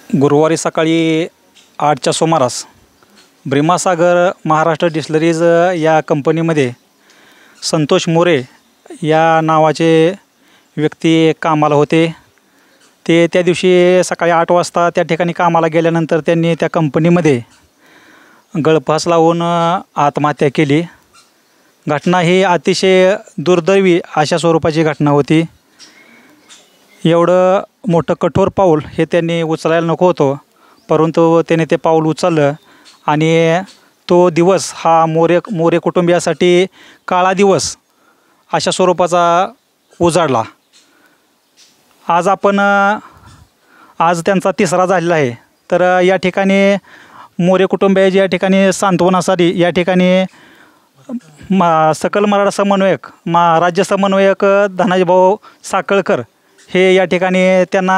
गुरुवारी सकाळी 8च्या सुमारास भीमासागर महाराष्ट्र डिस्टिलरीज या कंपनीमध्ये संतोष मोरे या नावाचे व्यक्ती कामाला होते। ते त्या दिवशी सकाळी 8 वाजता त्या ठिकाणी कामाला गेल्यानंतर त्यांनी त्या कंपनीमध्ये गळफास लावून आत्महत्या केली। घटना ही अतिशय दुर्दैवी अशा स्वरूपाची घटना होती। एवढं मोठं कठोर पाऊल हे त्यांनी उचलायला नको होतं, परंतु त्याने ते पाऊल उचललं आणि तो दिवस हा मोरे कुटुंबियासाठी काळा दिवस अशा स्वरूपाचा उजाडला। आज त्यांचा 3रा झालेला आहे। तर या ठिकाणी मोरे कुटुंबियाची या ठिकाणी सांत्वनासाठी या ठिकाणी सकल मराठा समन्वयक राज्य समन्वयक धनाजीभाऊ साखळकर हे या ठिकाणी त्यांना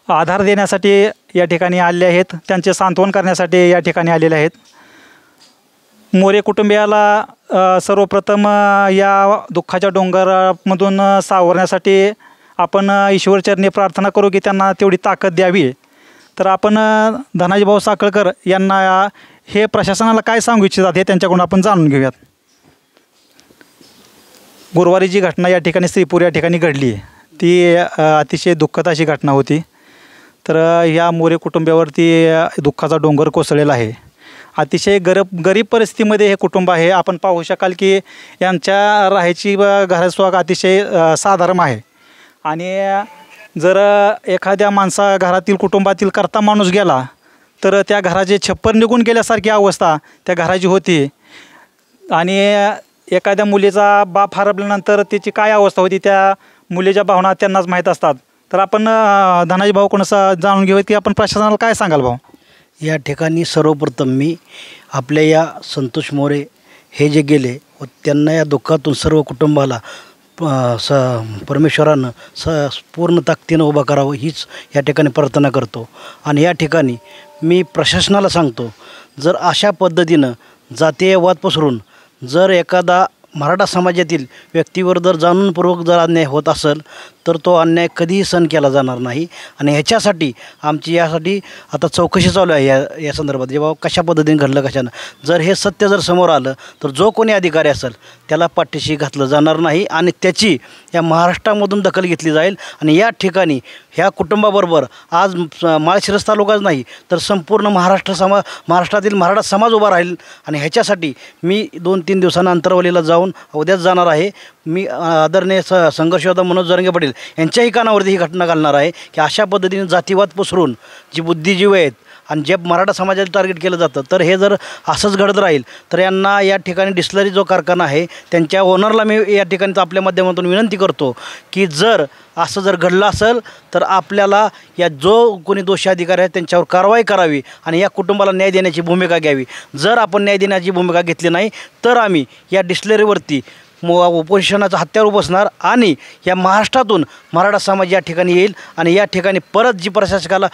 आधार देण्यासाठी या ठिकाणी आलेले आहेत, त्यांचे सांत्वन करण्यासाठी या ठिकाणी आलेले आहेत। मोरे कुटुंबियाला सर्वप्रथम या दुःखाच्या डोंगरामधून सावरण्यासाठी आपण ईश्वरचरणी प्रार्थना करू की त्यांना तेवढी ताकद द्यावी। तर आपण धनाजीभाऊ साखळकर यांना हे प्रशासनाला काय सांगू इच्छितात हे त्यांच्याकडून आपण जाणून घेऊयात। गुरुवारी जी घटना या ठिकाणी श्रीपूर या ठिकाणी घडली ती अतिशय दुःखद अशी घटना होती। तर या मोरे कुटुंबियावरती दुःखाचा डोंगर कोसळलेला आहे। अतिशय गरीब परिस्थितीमध्ये हे कुटुंब आहे। आपण पाहू शकाल की यांच्या राहायची घरस्वाग अतिशय साधारण आहे आणि जर एखाद्या घरातील कुटुंबातील करता माणूस गेला तर त्या घराचे छप्पर निघून गेल्यासारखी अवस्था त्या घराची होती आणि एखाद्या मुलीचा बाप हरपल्यानंतर त्याची काय अवस्था होती त्या मुलीच्या भावना त्यांनाच माहीत असतात। तर आपण धनाजी भाऊकडून जाणून घेऊयात की आपण प्रशासनाला काय सांगाल भाऊ। या ठिकाणी सर्वप्रथम मी आपल्या या संतोष मोरे हे जे गेले व त्यांना या दुःखातून सर्व कुटुंबाला परमेश्वरानं पूर्ण ताकदीनं उभा करावं हीच या ठिकाणी प्रार्थना करतो। आणि या ठिकाणी मी प्रशासनाला सांगतो, जर अशा पद्धतीनं जातीय वाद पसरून जर एखादा मराठा समाजातील व्यक्तीवर जर जाणूनपूर्वक जर अन्याय होत असेल तर तो अन्याय कधीही सहन केला जाणार नाही। आणि ह्याच्यासाठी यासाठी आता चौकशी चालू आहे या संदर्भात, जेव्हा कशा पद्धतीने घडलं कशानं, जर हे सत्य जर समोर आलं तर जो कोणी अधिकारी असेल त्याला पाठीशी घातलं जाणार नाही आणि त्याची या महाराष्ट्रामधून दखल घेतली जाईल। आणि या ठिकाणी ह्या कुटुंबाबरोबर आज माळशिरस तालुकाच नाही तर संपूर्ण महाराष्ट्रातील मराठा समाज उभा राहील। आणि ह्याच्यासाठी मी 2-3 दिवसांना अंतरवलीला जाऊन उद्याच जाणार आहे। मी आदरणीय संघर्ष योद्धा मनोज जरांगे पाटील यांच्याही कानावरती ही घटना घालणार आहे की अशा पद्धतीने जातीवाद पसरून जी बुद्धिजीवी आहेत आणि जे मराठा समाजाला टार्गेट केलं जातं तर हे जर असंच घडत राहील तर यांना या ठिकाणी डिस्टिलरी जो कारखाना आहे त्यांच्या ओनरला मी या ठिकाणी आपल्या माध्यमातून विनंती करतो की जर असं जर घडलं असेल तर आपल्याला या जो कोणी दोषी अधिकारी आहेत त्यांच्यावर कारवाई करावी आणि या कुटुंबाला न्याय देण्याची भूमिका घ्यावी। जर आपण न्याय देण्याची भूमिका घेतली नाही तर आम्ही या डिस्टिलरीवरती उपोषणाचा हत्यार बसणार आणि या महाराष्ट्रातून मराठा समाज या ठिकाणी येईल आणि या ठिकाणी परत जी प्रशासकाला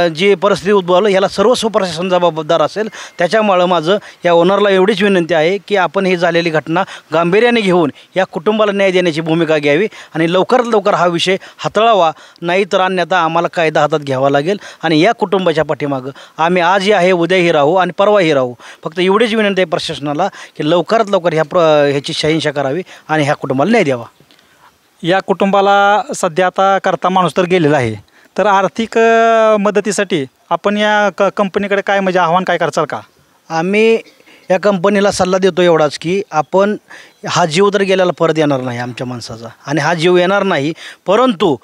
जी परिस्थिती उद्भवलं याला सर्वस्व प्रशासन जबाबदार असेल। त्याच्यामुळं माझं या ओनरला एवढीच विनंती आहे की आपण ही झालेली घटना गांभीर्याने घेऊन या कुटुंबाला न्याय देण्याची भूमिका घ्यावी आणि लवकरात लवकर हा विषय हाताळावा, नाही तर अन्यथा आम्हाला कायदा हातात घ्यावा लागेल। आणि या कुटुंबाच्या पाठीमागं आम्ही आजही आहे, उद्याही राहू आणि परवाही राहू। फक्त एवढीच विनंती आहे प्रशासनाला की लवकरात लवकर ह्याची शहानिशा करावी आणि ह्या कुटुंबाला न्याय द्यावा। या कुटुंबाला सध्या आता करता माणूस तर गेलेला आहे, तर आर्थिक मदतीसाठी आपण या कंपनीकडे काय म्हणजे आव्हान काय करचाल का? आम्ही या कंपनीला सल्ला देतो एवढाच की आपण हा जीव तर गेल्याला परत येणार नाही आमच्या माणसाचा आणि हा जीव येणार नाही, परंतु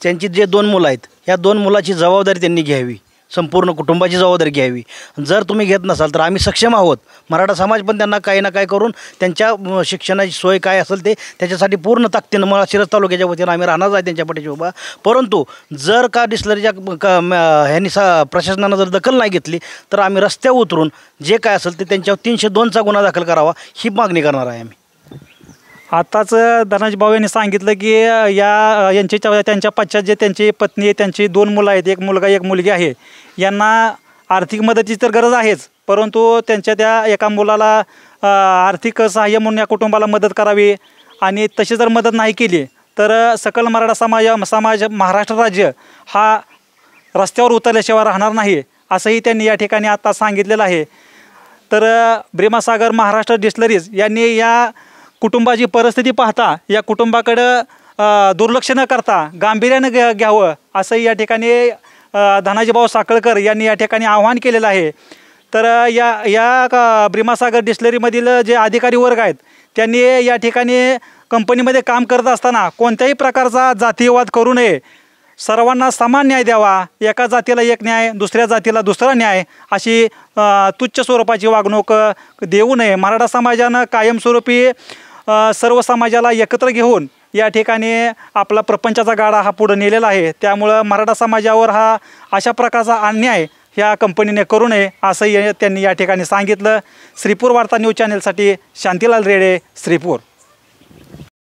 त्यांची जे 2 मुलं आहेत या 2 मुलाची जबाबदारी त्यांनी घ्यावी, संपूर्ण कुटुंबाची जबाबदारी घ्यावी। जर तुम्ही घेत नसाल तर आम्ही सक्षम आहोत, मराठा समाज पण त्यांना काही ना काही करून त्यांच्या शिक्षणाची सोय काय असेल ते त्याच्यासाठी पूर्ण ताकदीनं माळशिरस तालुक्याच्या वतीनं आम्ही राहणार आहे त्यांच्या पाठीशी उभा। परंतु जर का डिस्टिलरीच्या ह्यांनी प्रशासनानं जर दखल नाही घेतली तर आम्ही रस्त्यावर उतरून जे काय असेल ते त्यांच्यावर 302चा गुन्हा दाखल करावा ही मागणी करणार आहे आम्ही। आताच धनाजी भाऊ यांनी सांगितलं की त्यांच्या पश्चात जे त्यांची पत्नी आहे, त्यांची 2 मुलं आहेत, 1 मुलगा 1 मुलगी आहे, यांना आर्थिक मदतीची तर गरज आहेच, परंतु त्यांच्या त्या एका मुलाला आर्थिक सहाय्य म्हणून या कुटुंबाला मदत करावी आणि तशी जर मदत नाही केली तर सकल मराठा समाज महाराष्ट्र राज्य हा रस्त्यावर उतरल्याशिवाय राहणार नाही असंही त्यांनी या ठिकाणी आता सांगितलेलं आहे. तर भीमासागर महाराष्ट्र डिस्टिलरीज यांनी या कुटुंबाची परिस्थिती पाहता या कुटुंबाकडं दुर्लक्ष न करता गांभीर्यानं घ्यावं असंही या ठिकाणी धनाजीभाऊ साखळकर यांनी या ठिकाणी आवाहन केलेलं आहे. तर या भीमासागर डिस्टिलरीमधील जे अधिकारी वर्ग आहेत त्यांनी या ठिकाणी कंपनीमध्ये काम करत असताना कोणत्याही प्रकारचा जातीयवाद करू नये, सर्वांना समान न्याय द्यावा, एका जातीला एक न्याय दुसऱ्या जातीला दुसरा न्याय अशी तुच्छ स्वरूपाची वागणूक देऊ नये. मराठा समाजानं कायमस्वरूपी सर्व समाजाला एकत्र घेऊन या ठिकाणी आपला प्रपंचाचा गाडा हा पुढे नेलेला आहे. त्यामुळं मराठा समाजावर हा अशा प्रकारचा अन्याय ह्या कंपनीने करू नये असंही त्यांनी या ठिकाणी सांगितलं. श्रीपूर वार्ता न्यूज चॅनेलसाठी शांतीलाल रेडे, श्रीपूर.